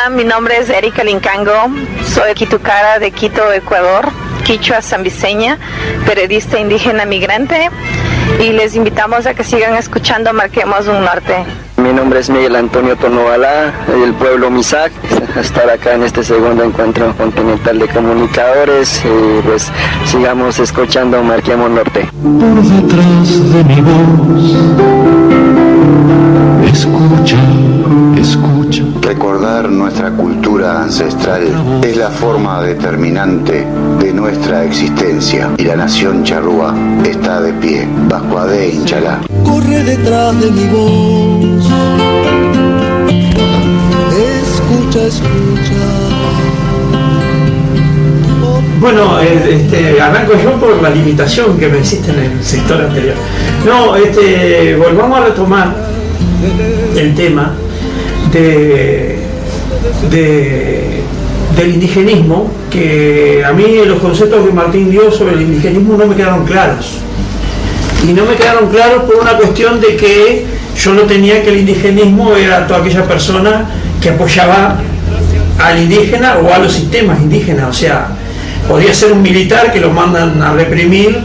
Hola, mi nombre es Erika Lincango, soy quitucara de Quito, Ecuador, quichua zambiseña, periodista indígena migrante, y les invitamos a que sigan escuchando Marquemos un Norte. Mi nombre es Miguel Antonio Tonobalá, del pueblo Misak, estar acá en este segundo encuentro continental de comunicadores, y pues sigamos escuchando Marquemos Norte. Por detrás de mi voz, escucha, escucha. Recordar nuestra cultura ancestral es la forma determinante de nuestra existencia, y la nación charrúa está de pie, Bascuadé Inchalá. Corre detrás de mi voz, escucha, escucha. Bueno, arranco yo por la limitación que me hiciste en el sector anterior. No, volvamos a retomar el tema del indigenismo, que a mí los conceptos que Martín dio sobre el indigenismo no me quedaron claros. Y no me quedaron claros por una cuestión de que yo no tenía que el indigenismo era toda aquella persona que apoyaba al indígena o a los sistemas indígenas. O sea, podría ser un militar que lo mandan a reprimir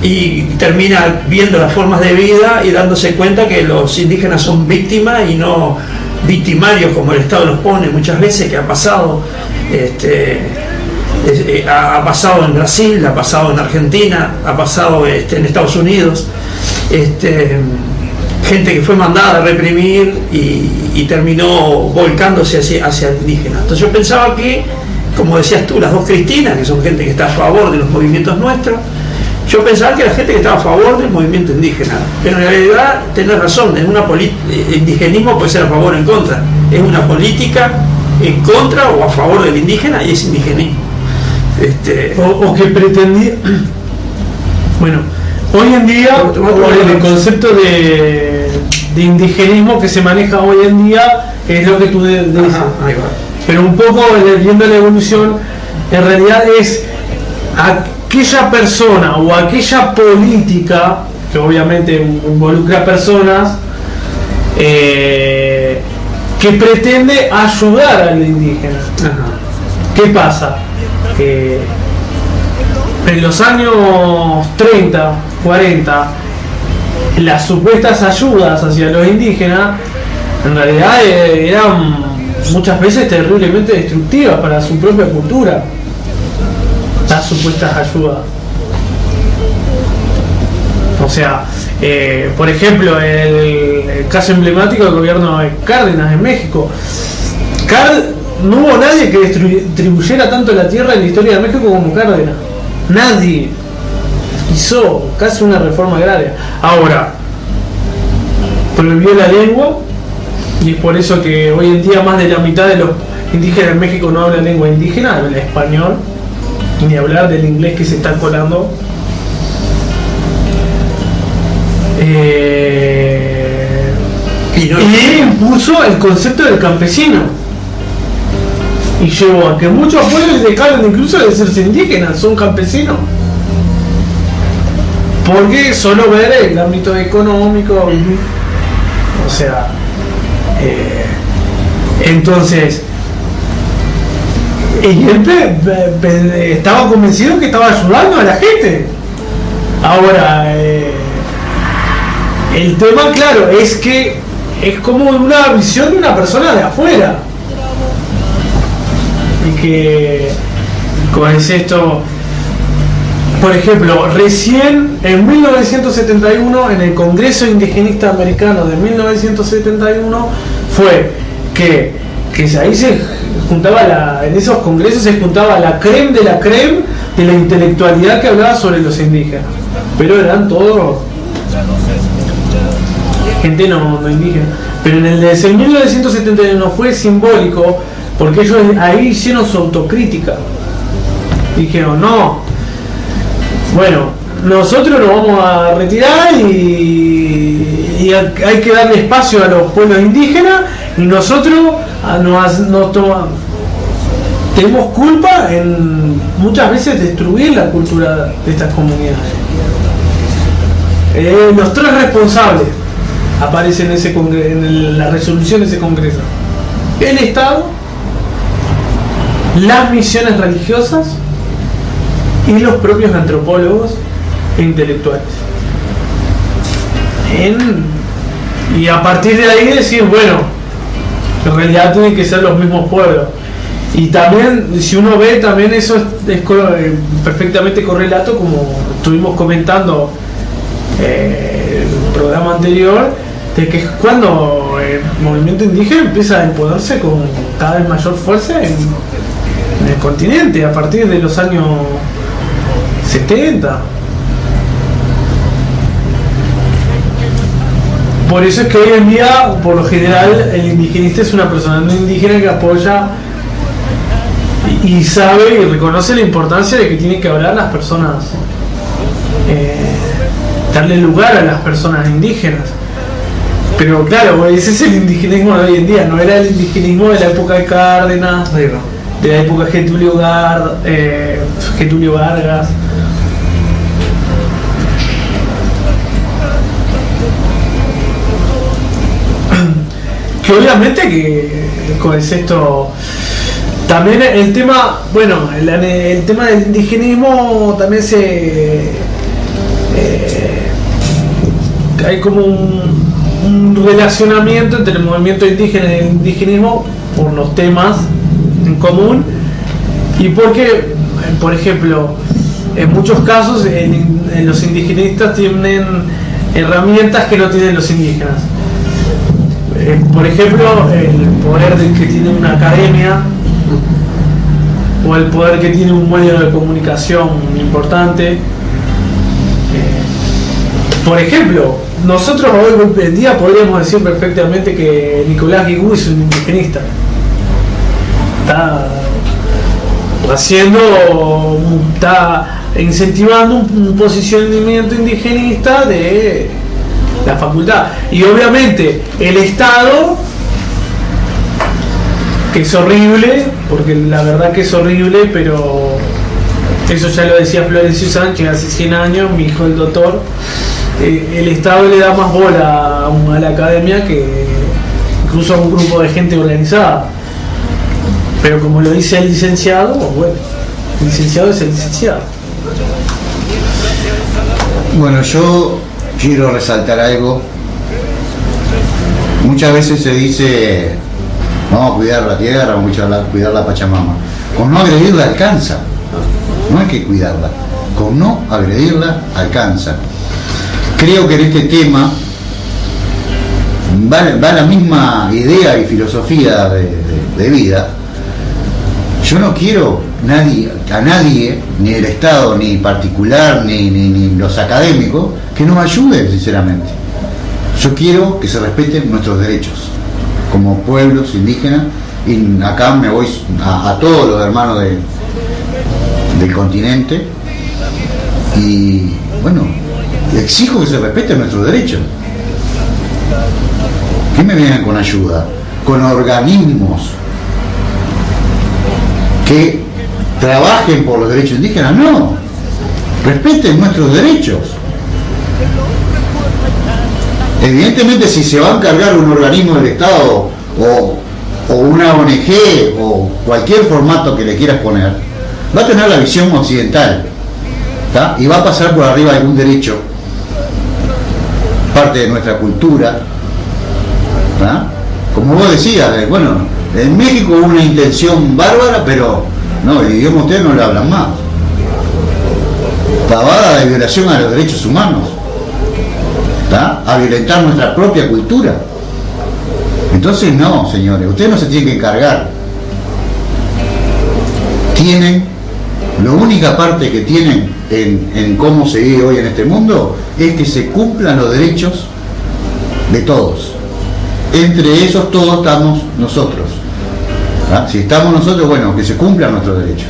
y termina viendo las formas de vida y dándose cuenta que los indígenas son víctimas y no victimarios como el Estado los pone muchas veces, que ha pasado. Ha pasado en Brasil, ha pasado en Argentina, ha pasado en Estados Unidos, gente que fue mandada a reprimir y terminó volcándose hacia el indígena. Entonces yo pensaba que, como decías tú, las dos Cristinas, que son gente que está a favor de los movimientos nuestros, yo pensaba que era gente que estaba a favor del movimiento indígena, pero en realidad tenés razón, el indigenismo puede ser a favor o en contra, es una política en contra o a favor del indígena y es indigenismo. O que pretendía, bueno, hoy en día el concepto de indigenismo que se maneja hoy en día es lo que tú dices. Pero un poco viendo la evolución, en realidad es aquella persona o aquella política que obviamente involucra a personas que pretende ayudar al indígena. ¿Qué pasa? Que en los años 30, 40, las supuestas ayudas hacia los indígenas en realidad eran muchas veces terriblemente destructivas para su propia cultura, las supuestas ayudas. O sea, por ejemplo, el caso emblemático del gobierno de Cárdenas en México. No hubo nadie que distribuyera tanto la tierra en la historia de México como Cárdenas. Nadie. Hizo casi una reforma agraria. Ahora, prohibió la lengua, y es por eso que hoy en día más de la mitad de los indígenas en México no hablan lengua indígena, hablan español, ni hablar del inglés que se está colando. Y impuso el concepto del campesino. Y llevó a que muchos pueblos dejaron incluso de serse indígenas, son campesinos. Porque solo ver el ámbito económico, o sea, entonces, y él estaba convencido que estaba ayudando a la gente. Ahora, el tema, claro, es que es como una visión de una persona de afuera. Y que, ¿cómo es esto? Por ejemplo, recién en 1971, en el Congreso Indigenista Americano de 1971, fue que ahí se juntaba, en esos congresos se juntaba la creme de la intelectualidad que hablaba sobre los indígenas. Pero eran todos gente no indígena. Pero en el de 1971 fue simbólico, porque ellos ahí hicieron su autocrítica. Dijeron, no, bueno, nosotros nos vamos a retirar y hay que darle espacio a los pueblos indígenas, y nosotros tenemos culpa en muchas veces destruir la cultura de estas comunidades. Los tres responsables aparecen en la resolución de ese congreso: el Estado, las misiones religiosas y los propios antropólogos e intelectuales. Y a partir de ahí decir, bueno, en realidad tienen que ser los mismos pueblos. Y también, si uno ve, también eso es perfectamente correlato, como estuvimos comentando en el programa anterior, de que es cuando el movimiento indígena empieza a imponerse con cada vez mayor fuerza en el continente, a partir de los años 70. Por eso es que hoy en día, por lo general, el indigenista es una persona no indígena que apoya y sabe y reconoce la importancia de que tienen que hablar las personas, darle lugar a las personas indígenas. Pero claro, ese es el indigenismo de hoy en día, no era el indigenismo de la época de Cárdenas, de la época de Getúlio Vargas. Que obviamente que con esto también el tema, bueno, el tema del indigenismo también hay como un relacionamiento entre el movimiento indígena y el indigenismo por los temas en común, y porque, por ejemplo, en muchos casos los indigenistas tienen herramientas que no tienen los indígenas. Por ejemplo, el poder que tiene una academia, o el poder que tiene un medio de comunicación importante. Por ejemplo, nosotros hoy en día podríamos decir perfectamente que Nicolás Guigú es un indigenista. Está incentivando un posicionamiento indigenista de la facultad. Y obviamente el Estado, que es horrible, porque la verdad que es horrible, pero eso ya lo decía Florencio Sánchez hace 100 años, mi hijo el doctor. El Estado le da más bola a la academia que incluso a un grupo de gente organizada. Pero como lo dice el licenciado, bueno, el licenciado es el licenciado. Bueno, yo quiero resaltar algo. Muchas veces se dice, vamos a cuidar la tierra, vamos a cuidar la Pachamama. Con no agredirla alcanza. No hay que cuidarla. Con no agredirla alcanza. Creo que en este tema va la misma idea y filosofía de vida. Yo no quiero a nadie, ni el Estado, ni particular, ni los académicos, que nos ayuden, sinceramente. Yo quiero que se respeten nuestros derechos como pueblos indígenas, y acá me voy a todos los hermanos del continente, y bueno, exijo que se respeten nuestros derechos. ¿Qué me vienen con ayuda? Con organismos que trabajen por los derechos indígenas. No, respeten nuestros derechos. Evidentemente, si se va a encargar un organismo del Estado o una ONG o cualquier formato que le quieras poner, va a tener la visión occidental, ¿tá? Y va a pasar por arriba algún derecho, parte de nuestra cultura, ¿tá? Como vos decías, bueno, en México hubo una intención bárbara, pero no, el idioma ustedes no lo hablan más. Pavada de violación a los derechos humanos, ¿tá? A violentar nuestra propia cultura. Entonces no, señores, ustedes no se tienen que encargar. La única parte que tienen en cómo se vive hoy en este mundo es que se cumplan los derechos de todos. Entre esos todos estamos nosotros, ¿tá? Si estamos nosotros, bueno, que se cumplan nuestros derechos.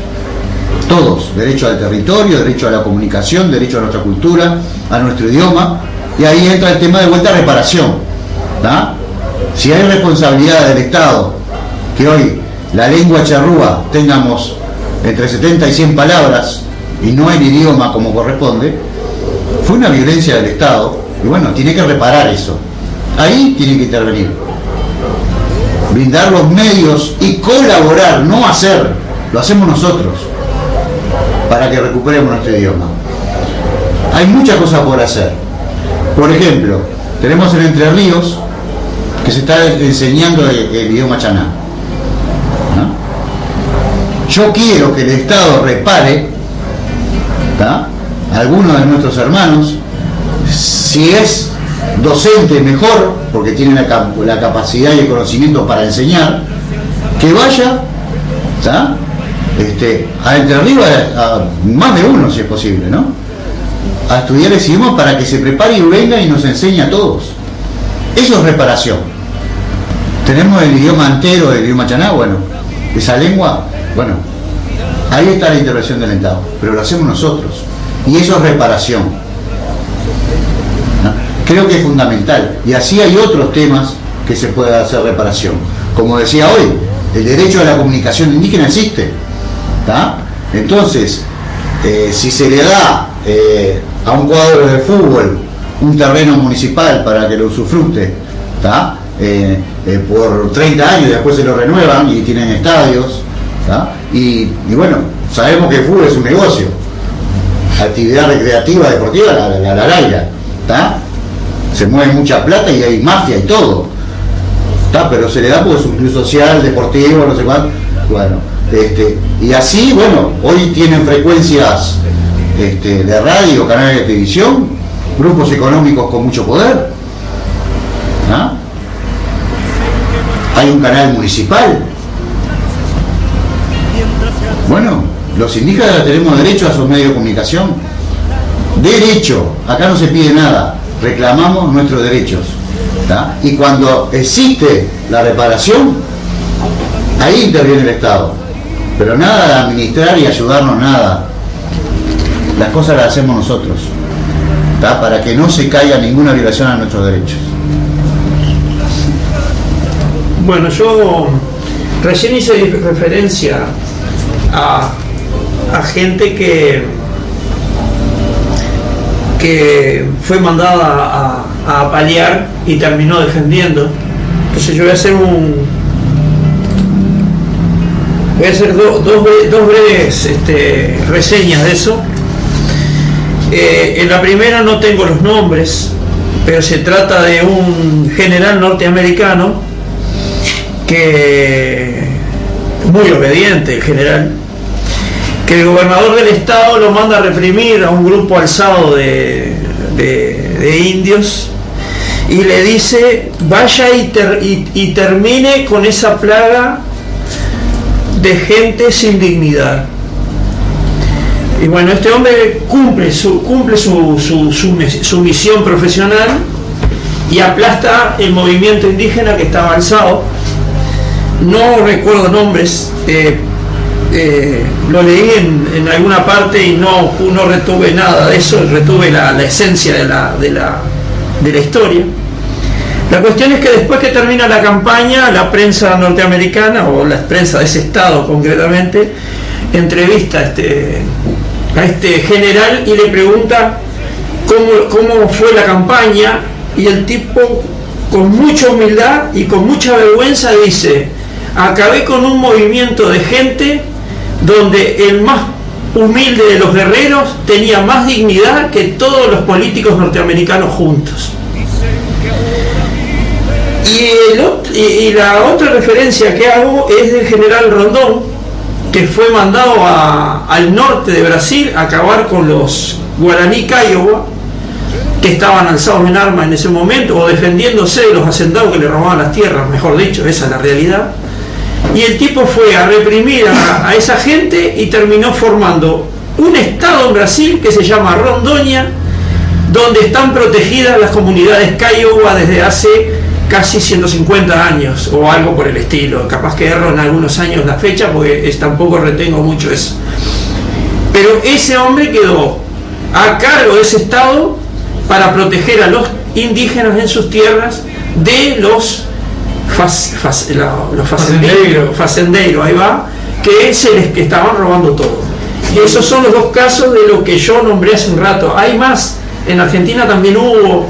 Todos, derecho al territorio, derecho a la comunicación, derecho a nuestra cultura, a nuestro idioma, y ahí entra el tema de vuelta a reparación, ¿tá? Si hay responsabilidad del Estado, que hoy la lengua charrúa tengamos entre 70 y 100 palabras y no el idioma como corresponde, fue una violencia del Estado, y bueno, tiene que reparar eso. Ahí tiene que intervenir, brindar los medios y colaborar, no hacer lo hacemos nosotros para que recuperemos nuestro idioma. Hay muchas cosas por hacer. Por ejemplo, tenemos en Entre Ríos que se está enseñando el idioma chaná, ¿no? Yo quiero que el Estado repare, ¿tá?, a algunos de nuestros hermanos. Si es docente, mejor, porque tiene la capacidad y el conocimiento para enseñar, que vaya, ¿tá?, a Entre Ríos, a más de uno si es posible, ¿no?, a estudiar ese idioma para que se prepare y venga y nos enseñe a todos. Eso es reparación. Tenemos el idioma entero, el idioma chaná, bueno, esa lengua, bueno, ahí está la intervención del Estado, pero lo hacemos nosotros, y eso es reparación, ¿no? Creo que es fundamental, y así hay otros temas que se puede hacer reparación. Como decía hoy, el derecho a la comunicación indígena existe, ¿tá? Entonces, si se le da a un cuadro de fútbol un terreno municipal para que lo usufructe, ¿tá?, por 30 años, después se lo renuevan y tienen estadios, ¿tá?, y bueno, sabemos que el fútbol es un negocio, actividad recreativa, deportiva, la larga, ¿tá?, se mueve mucha plata y hay mafia y todo, ¿tá?, pero se le da porque es un club social, deportivo, no sé cuánto, bueno, y así, bueno, hoy tienen frecuencias de radio, canales de televisión, grupos económicos con mucho poder, ¿ah? Hay un canal municipal. Bueno, los indígenas tenemos derecho a sus medios de comunicación. Derecho, acá no se pide nada, reclamamos nuestros derechos, ¿tá? Y cuando existe la reparación, ahí interviene el Estado, pero nada de administrar y ayudarnos, nada. Las cosas las hacemos nosotros, ¿tá?, para que no se caiga ninguna violación a nuestros derechos. Bueno, yo recién hice referencia a gente que fue mandada a apalear y terminó defendiendo. Entonces yo voy a hacer dos breves reseñas de eso. En la primera no tengo los nombres, pero se trata de un general norteamericano que, muy obediente el general, que el gobernador del estado lo manda a reprimir a un grupo alzado de indios y le dice: vaya y termine con esa plaga de gente sin dignidad. Y bueno, este hombre cumple su misión profesional y aplasta el movimiento indígena que estaba alzado. No recuerdo nombres, lo leí en alguna parte y no retuve nada de eso, retuve la esencia de la historia. La cuestión es que después que termina la campaña, la prensa norteamericana, o la prensa de ese estado concretamente, entrevista a este general y le pregunta cómo fue la campaña, y el tipo, con mucha humildad y con mucha vergüenza, dice: acabé con un movimiento de gente donde el más humilde de los guerreros tenía más dignidad que todos los políticos norteamericanos juntos. Y la otra referencia que hago es del general Rondón, que fue mandado al norte de Brasil a acabar con los guaraní Kiowa, que estaban alzados en armas en ese momento, o defendiéndose de los hacendados que le robaban las tierras, mejor dicho, esa es la realidad. Y el tipo fue a reprimir a esa gente y terminó formando un estado en Brasil que se llama Rondônia, donde están protegidas las comunidades Kiowa desde hace casi 150 años o algo por el estilo. Capaz que erro en algunos años la fecha porque tampoco retengo mucho eso. Pero ese hombre quedó a cargo de ese estado para proteger a los indígenas en sus tierras de los facendeiros, ahí va, que estaban robando todo. Y esos son los dos casos de lo que yo nombré hace un rato. Hay más, en Argentina también hubo,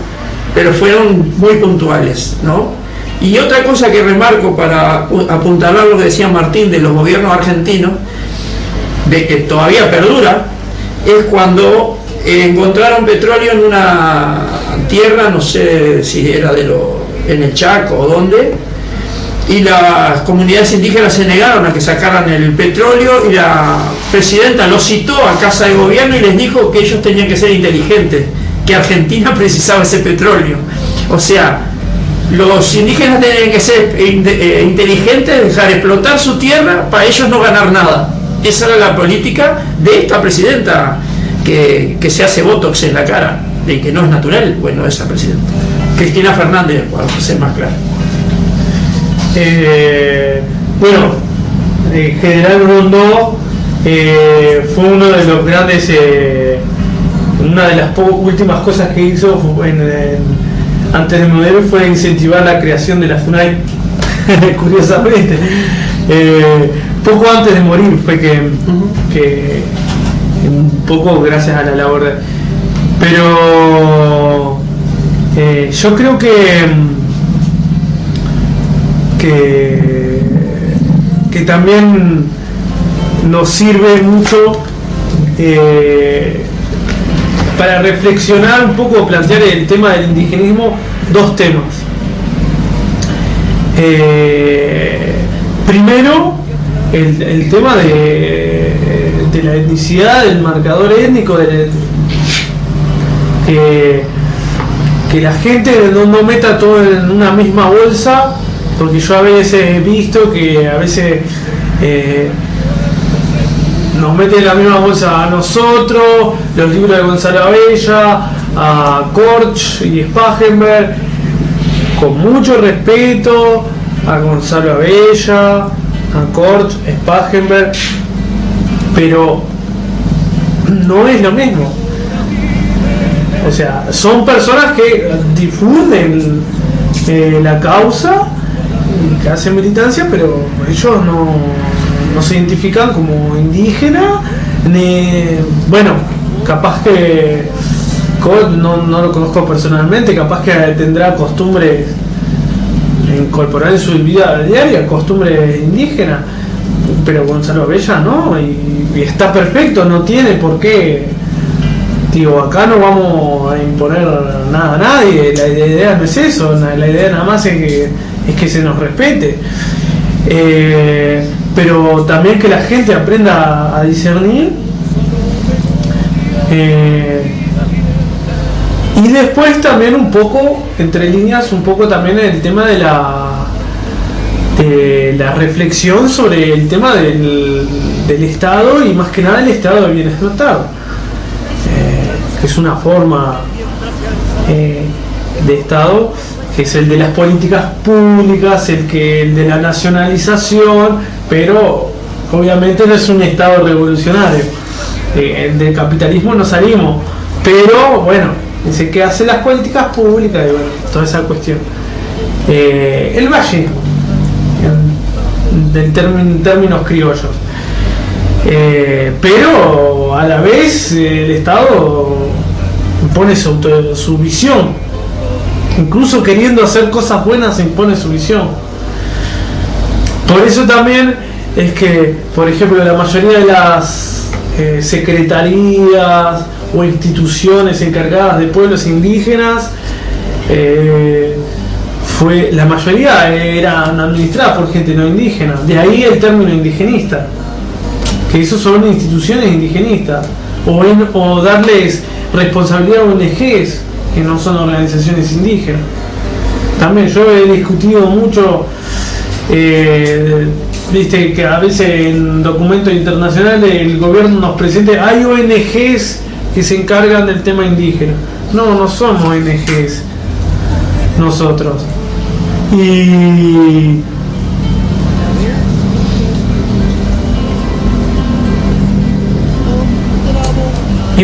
pero fueron muy puntuales, ¿no? Y otra cosa que remarco para apuntalar lo que decía Martín de los gobiernos argentinos, de que todavía perdura, es cuando encontraron petróleo en una tierra, no sé si era en el Chaco o dónde, y las comunidades indígenas se negaron a que sacaran el petróleo, y la presidenta los citó a Casa de Gobierno y les dijo que ellos tenían que ser inteligentes, que Argentina precisaba ese petróleo. O sea, los indígenas tenían que ser inteligentes, dejar explotar su tierra para ellos no ganar nada. Esa era la política de esta presidenta que se hace botox en la cara, de que no es natural. Bueno, esa presidenta Cristina Fernández, para ser más claro. Bueno, General Rondó fue uno de los grandes, una de las últimas cosas que hizo antes de morir fue incentivar la creación de la FUNAI. Curiosamente, poco antes de morir fue que un poco gracias a la labor pero yo creo que también nos sirve mucho para reflexionar un poco, plantear el tema del indigenismo, dos temas. Primero, el tema de la etnicidad, del marcador étnico, que la gente no meta todo en una misma bolsa, porque yo a veces he visto que a veces nos meten en la misma bolsa a nosotros, los libros de Gonzalo Abella, a Korch y Spangenberg, con mucho respeto a Gonzalo Abella, a Korch, Spangenberg, pero no es lo mismo. O sea, son personas que difunden la causa y que hacen militancia, pero ellos no se identifican como indígena, ni, bueno, capaz que no lo conozco personalmente, capaz que tendrá costumbres incorporar en su vida diaria, costumbres indígenas, pero Gonzalo Abella no, y está perfecto, no tiene por qué. Digo, acá no vamos a imponer nada a nadie, la idea no es eso, la idea nada más es que se nos respete, pero también que la gente aprenda a discernir, y después también un poco, entre líneas, un poco también el tema de la reflexión sobre el tema del Estado, y más que nada el Estado de bienestar, que es una forma de Estado, que es el de las políticas públicas, el de la nacionalización, pero obviamente no es un Estado revolucionario. Del capitalismo no salimos, pero bueno, es el que hace las políticas públicas y bueno, toda esa cuestión. El vallismo, en términos criollos. Pero a la vez el Estado impone su visión, incluso queriendo hacer cosas buenas impone su visión. Por eso también es que, por ejemplo, la mayoría de las secretarías o instituciones encargadas de pueblos indígenas, la mayoría eran administradas por gente no indígena, de ahí el término indigenista, que esos son instituciones indigenistas, o darles responsabilidad a ONGs que no son organizaciones indígenas. También yo he discutido mucho, viste que a veces en documentos internacionales el gobierno nos presenta, hay ONGs que se encargan del tema indígena. No somos ONGs nosotros. Y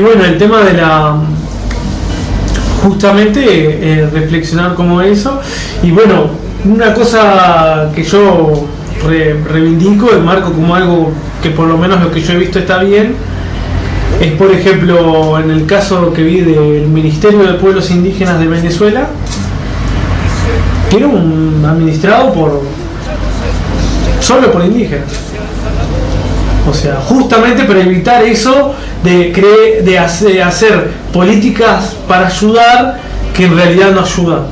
bueno, el tema de justamente reflexionar como eso, y bueno, una cosa que yo reivindico, marco como algo que por lo menos lo que yo he visto está bien, es por ejemplo en el caso que vi del Ministerio de Pueblos Indígenas de Venezuela, que era administrado solo por indígenas. O sea, justamente para evitar eso de hacer políticas para ayudar que en realidad no ayudan.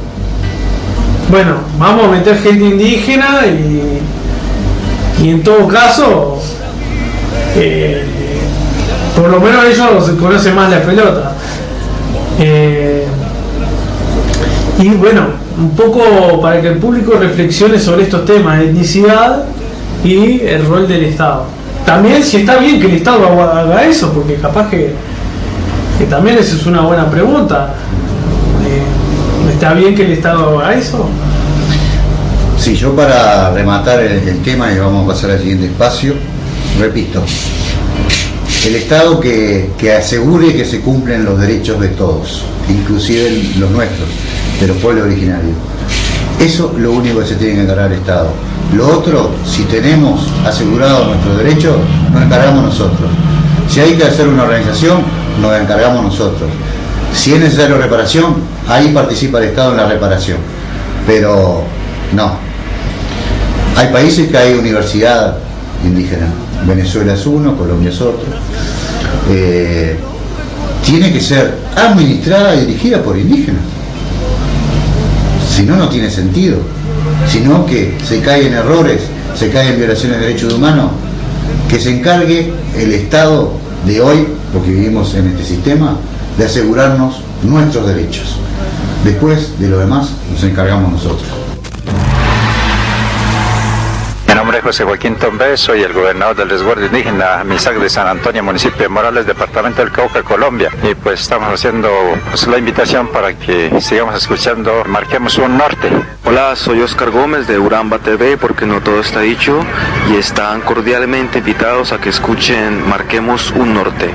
Bueno, vamos a meter gente indígena y en todo caso, por lo menos ellos conocen más la pelota. Y bueno, un poco para que el público reflexione sobre estos temas de etnicidad y el rol del Estado. También si está bien que el Estado haga eso, porque capaz que también esa es una buena pregunta. ¿Está bien que el Estado haga eso? Sí, yo para rematar el tema y vamos a pasar al siguiente espacio, repito, el Estado que asegure que se cumplen los derechos de todos, inclusive los nuestros, de los pueblos originarios. Eso es lo único que se tiene que encargar el Estado. Lo otro, si tenemos asegurados nuestros derechos, nos encargamos nosotros. Si hay que hacer una organización, nos encargamos nosotros. Si es necesario reparación, ahí participa el Estado en la reparación. Pero no. Hay países que hay universidad indígena. Venezuela es uno, Colombia es otro. Tiene que ser administrada y dirigida por indígenas. Si no, no tiene sentido. Sino que se cae en errores, se cae en violaciones de derechos humanos, que se encargue el Estado de hoy, porque vivimos en este sistema, de asegurarnos nuestros derechos. Después de lo demás nos encargamos nosotros. Mi nombre es José Joaquín Tombé, soy el gobernador del resguardo indígena Misac de San Antonio, municipio de Morales, departamento del Cauca, Colombia. Y pues estamos haciendo la invitación para que sigamos escuchando Marquemos un Norte. Hola, soy Oscar Gómez de Uramba TV, porque no todo está dicho, y están cordialmente invitados a que escuchen Marquemos un Norte.